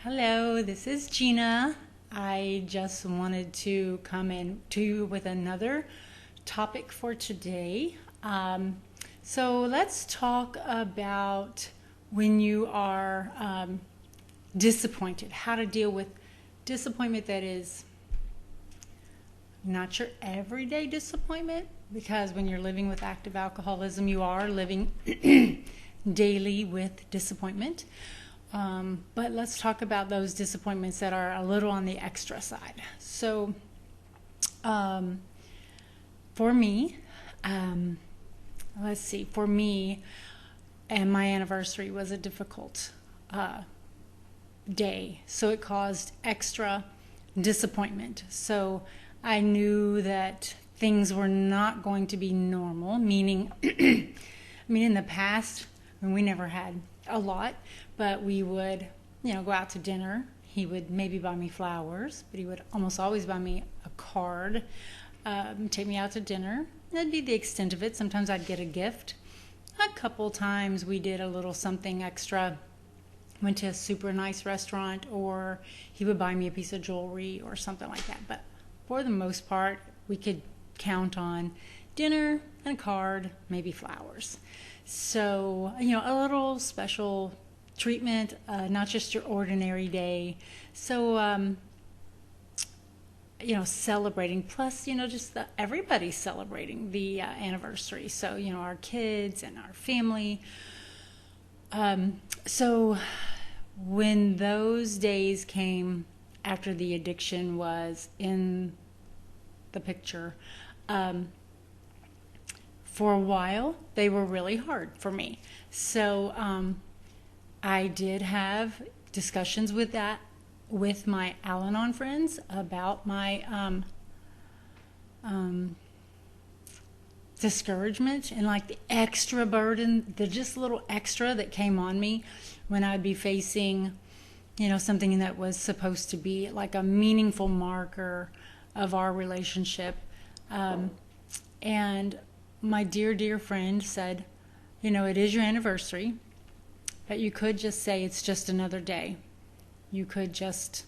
Hello, this is Gina. I just wanted to come in to you with another topic for today. So let's talk about when you are disappointed, how to deal with disappointment that is not your everyday disappointment, because when you're living with active alcoholism, you are living daily with disappointment. But let's talk about those disappointments that are a little on the extra side. So, for me, for me, and my anniversary was a difficult day, so it caused extra disappointment. So I knew that things were not going to be normal, meaning, in the past, when we never had a lot, but we would, go out to dinner. He would maybe buy me flowers, but he would almost always buy me a card, take me out to dinner. That'd be the extent of it. Sometimes I'd get a gift. A couple times we did a little something extra, went to a super nice restaurant, or he would buy me a piece of jewelry or something like that. But for the most part, we could count on dinner and a card, maybe flowers. So, a little special treatment, not just your ordinary day. So, celebrating. Plus, everybody's celebrating the anniversary. So, our kids and our family. So, when those days came after the addiction was in the picture, for a while, they were really hard for me. So I did have discussions with my Al-Anon friends about my discouragement and like the extra burden, the just little extra that came on me when I'd be facing, something that was supposed to be like a meaningful marker of our relationship. And my dear friend said, it is your anniversary, but you could just say it's just another day. You could just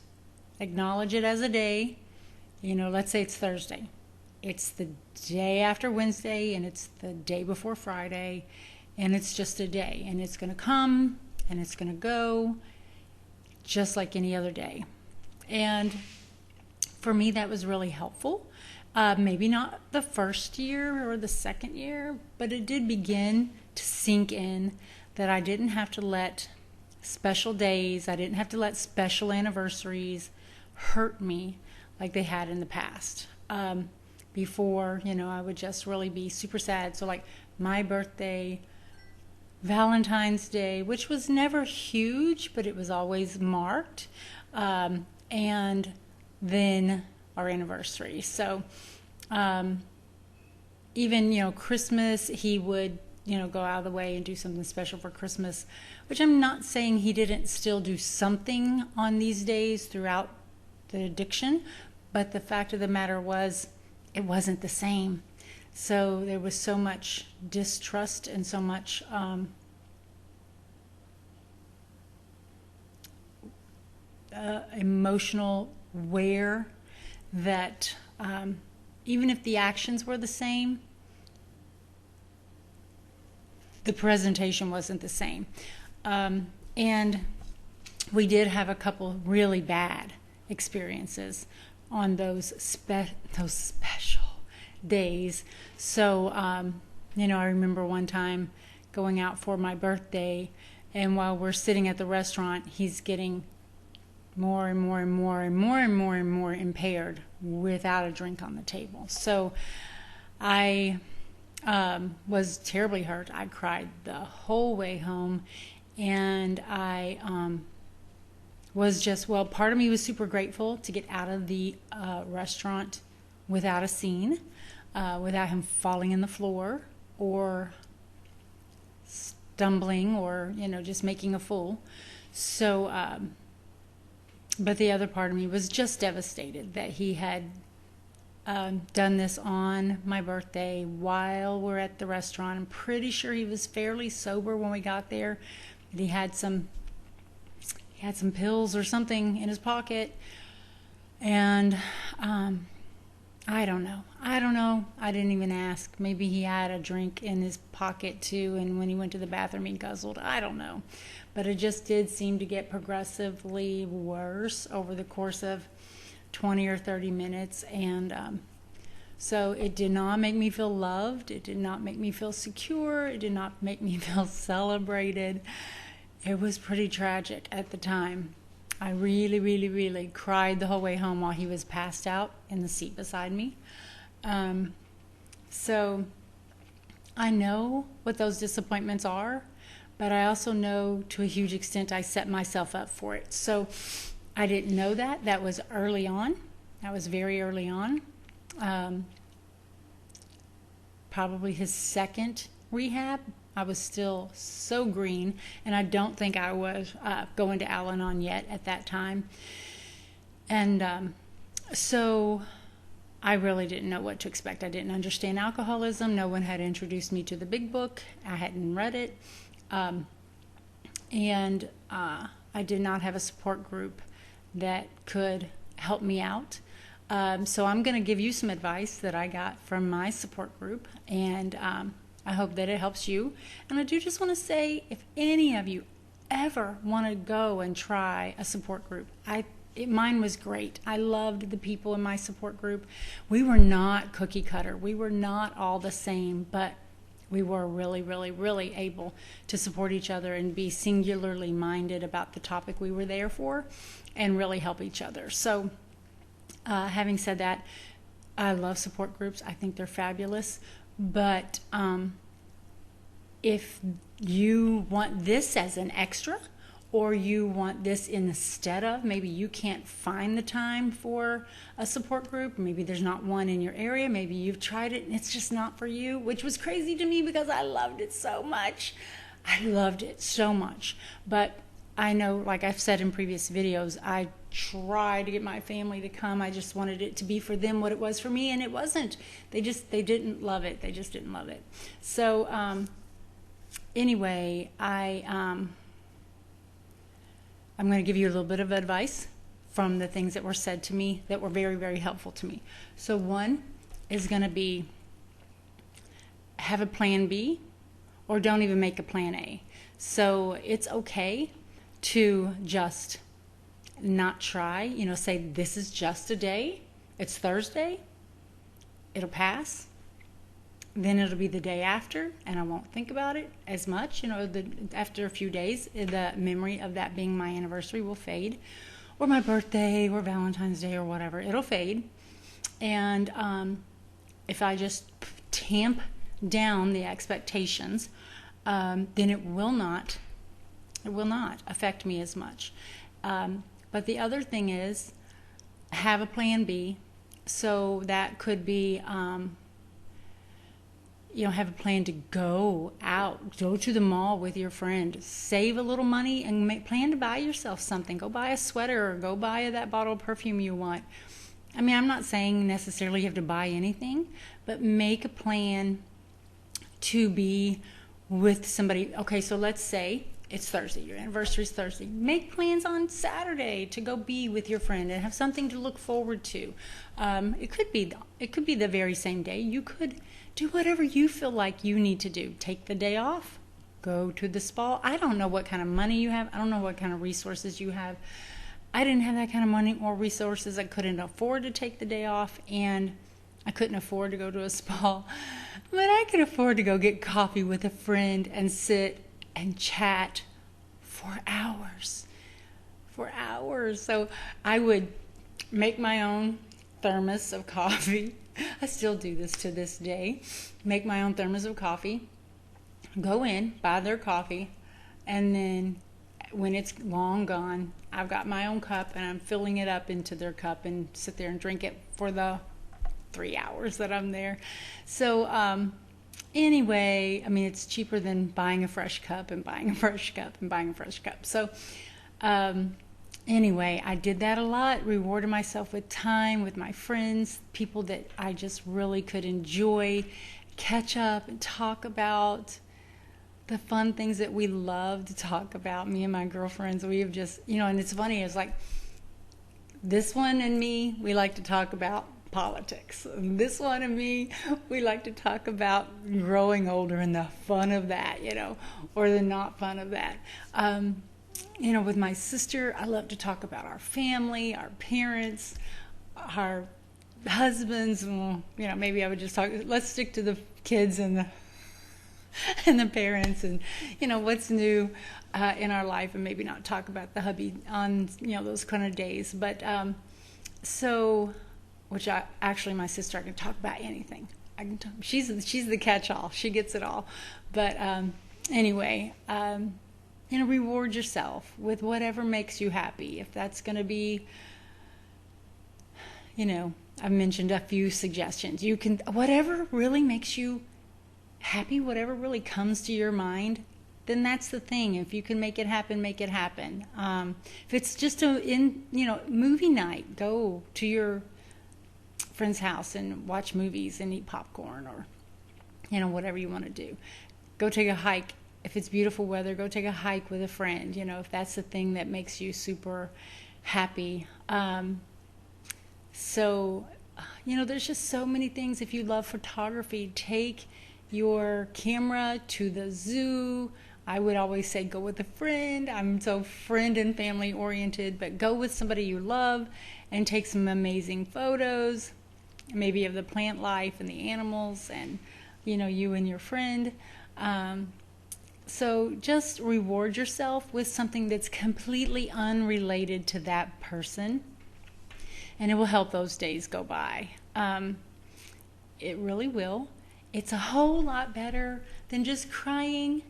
acknowledge it as a day. Let's say it's Thursday. It's the day after Wednesday, and it's the day before Friday, and it's just a day. And it's going to come, and it's going to go, just like any other day. And for me, that was really helpful. Maybe not the first year or the second year, but it did begin to sink in that I didn't have to let special days, I didn't have to let special anniversaries hurt me like they had in the past. Before, I would just really be super sad. So like my birthday, Valentine's Day, which was never huge, but it was always marked, and then our anniversary. So even, Christmas, he would, go out of the way and do something special for Christmas, which I'm not saying he didn't still do something on these days throughout the addiction, but the fact of the matter was it wasn't the same. So there was so much distrust and so much emotional wear that even if the actions were the same, the presentation wasn't the same. And we did have a couple really bad experiences on those special days. So, I remember one time going out for my birthday, and while we're sitting at the restaurant, he's getting more and more impaired without a drink on the table. So I was terribly hurt. I cried the whole way home, and I was just, part of me was super grateful to get out of the restaurant without a scene, without him falling in the floor or stumbling or, just making a fool. So, but the other part of me was just devastated that he had done this on my birthday while we're at the restaurant. I'm pretty sure he was fairly sober when we got there, but he had some he had some pills or something in his pocket. And I don't know. I didn't even ask. Maybe he had a drink in his pocket too, and when he went to the bathroom he guzzled. I don't know. But it just did seem to get progressively worse over the course of 20 or 30 minutes. And so it did not make me feel loved. It did not make me feel secure. It did not make me feel celebrated. It was pretty tragic at the time. I really, really, really cried the whole way home while he was passed out in the seat beside me. So I know what those disappointments are, but I also know to a huge extent I set myself up for it. So I didn't know that. That was early on. That was very early on. Probably his second rehab. I was still so green, and I don't think I was going to Al-Anon yet at that time. And so I really didn't know what to expect. I didn't understand alcoholism. No one had introduced me to the big book. I hadn't read it. And I did not have a support group that could help me out. So I'm going to give you some advice that I got from my support group, and I hope that it helps you. And I do just want to say, if any of you ever want to go and try a support group, mine was great. I loved the people in my support group. We were not cookie cutter. We were not all the same, but we were really, really, really able to support each other and be singularly minded about the topic we were there for and really help each other. So having said that, I love support groups. I think they're fabulous. But if you want this as an extra, or you want this instead of, maybe you can't find the time for a support group, maybe there's not one in your area, maybe you've tried it and it's just not for you, which was crazy to me because I loved it so much. I loved it so much. But I know, like I've said in previous videos, I tried to get my family to come. I just wanted it to be for them what it was for me, and it wasn't. They didn't love it. They just didn't love it. So anyway, I'm going to give you a little bit of advice from the things that were said to me that were very, very helpful to me. So one is going to be, have a plan B, or don't even make a plan A. So it's okay to just not try, say this is just a day. It's Thursday. It'll pass. Then it'll be the day after, and I won't think about it as much. After a few days, the memory of that being my anniversary will fade, or my birthday, or Valentine's Day, or whatever. It'll fade. And if I just tamp down the expectations, then it will not affect me as much. But the other thing is, have a plan B. So that could be, have a plan to go out, go to the mall with your friend, save a little money, and plan to buy yourself something. Go buy a sweater, or go buy that bottle of perfume you want. I mean, I'm not saying necessarily you have to buy anything, but make a plan to be with somebody. Okay, so let's say it's Thursday, your anniversary is Thursday. Make plans on Saturday to go be with your friend and have something to look forward to. It could be the very same day. You could do whatever you feel like you need to do. Take the day off, go to the spa. I don't know what kind of money you have. I don't know what kind of resources you have. I didn't have that kind of money or resources. I couldn't afford to take the day off, and I couldn't afford to go to a spa. But I could afford to go get coffee with a friend and sit and chat for hours. So I would make my own thermos of coffee. I still do this to this day. Make my own thermos of coffee, go in, buy their coffee, and then when it's long gone, I've got my own cup and I'm filling it up into their cup and sit there and drink it for the 3 hours that I'm there. So anyway, I mean, it's cheaper than buying a fresh cup and buying a fresh cup and buying a fresh cup. So anyway, I did that a lot, rewarded myself with time with my friends, people that I just really could enjoy, catch up and talk about. the fun things that we love to talk about, me and my girlfriends. We have just, and it's funny, it's like this one and me, we like to talk about politics. And this one and me, we like to talk about growing older and the fun of that, or the not fun of that. With my sister, I love to talk about our family, our parents, our husbands. Well, maybe I would just talk, let's stick to the kids and the parents and what's new in our life, and maybe not talk about the hubby on those kind of days. But my sister, I can talk about anything. She's the catch-all. She gets it all. But anyway, reward yourself with whatever makes you happy. If that's going to be, I've mentioned a few suggestions. You can, whatever really makes you happy, whatever really comes to your mind, then that's the thing. If you can make it happen, make it happen. If it's just movie night, go to your friend's house and watch movies and eat popcorn, or whatever you want to do. Go take a hike. If it's beautiful weather, go take a hike with a friend, if that's the thing that makes you super happy. There's just so many things. If you love photography, take your camera to the zoo. I would always say go with a friend. I'm so friend and family oriented, but go with somebody you love and take some amazing photos, maybe of the plant life and the animals and, you and your friend. So just reward yourself with something that's completely unrelated to that person, and it will help those days go by. It really will. It's a whole lot better than just crying,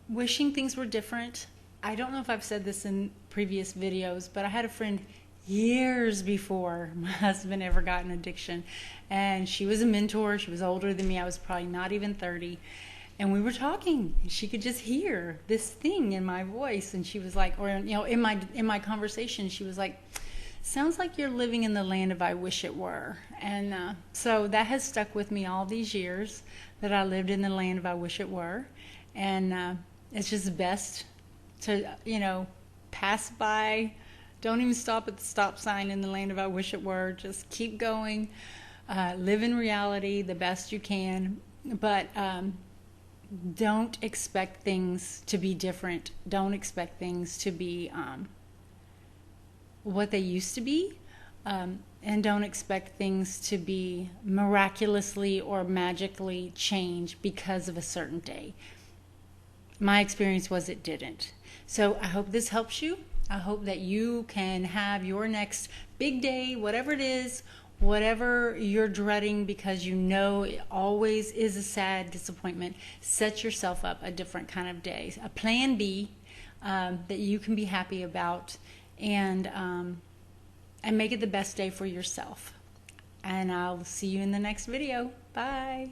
wishing things were different. I don't know if I've said this in previous videos, but I had a friend years before my husband ever got an addiction, and she was a mentor. She was older than me. I was probably not even 30, and we were talking. She could just hear this thing in my voice, and she was like, or in my conversation, she was like, "Sounds like you're living in the land of I wish it were." And so that has stuck with me all these years, that I lived in the land of I wish it were. And it's just best to, pass by. Don't even stop at the stop sign in the land of I wish it were. Just keep going. Live in reality the best you can. But don't expect things to be different. Don't expect things to be what they used to be, and don't expect things to be miraculously or magically changed because of a certain day. My experience was it didn't. So I hope this helps you. I hope that you can have your next big day, whatever it is, whatever you're dreading, because it always is a sad disappointment. Set yourself up a different kind of day, a plan B that you can be happy about, and make it the best day for yourself. And I'll see you in the next video. Bye.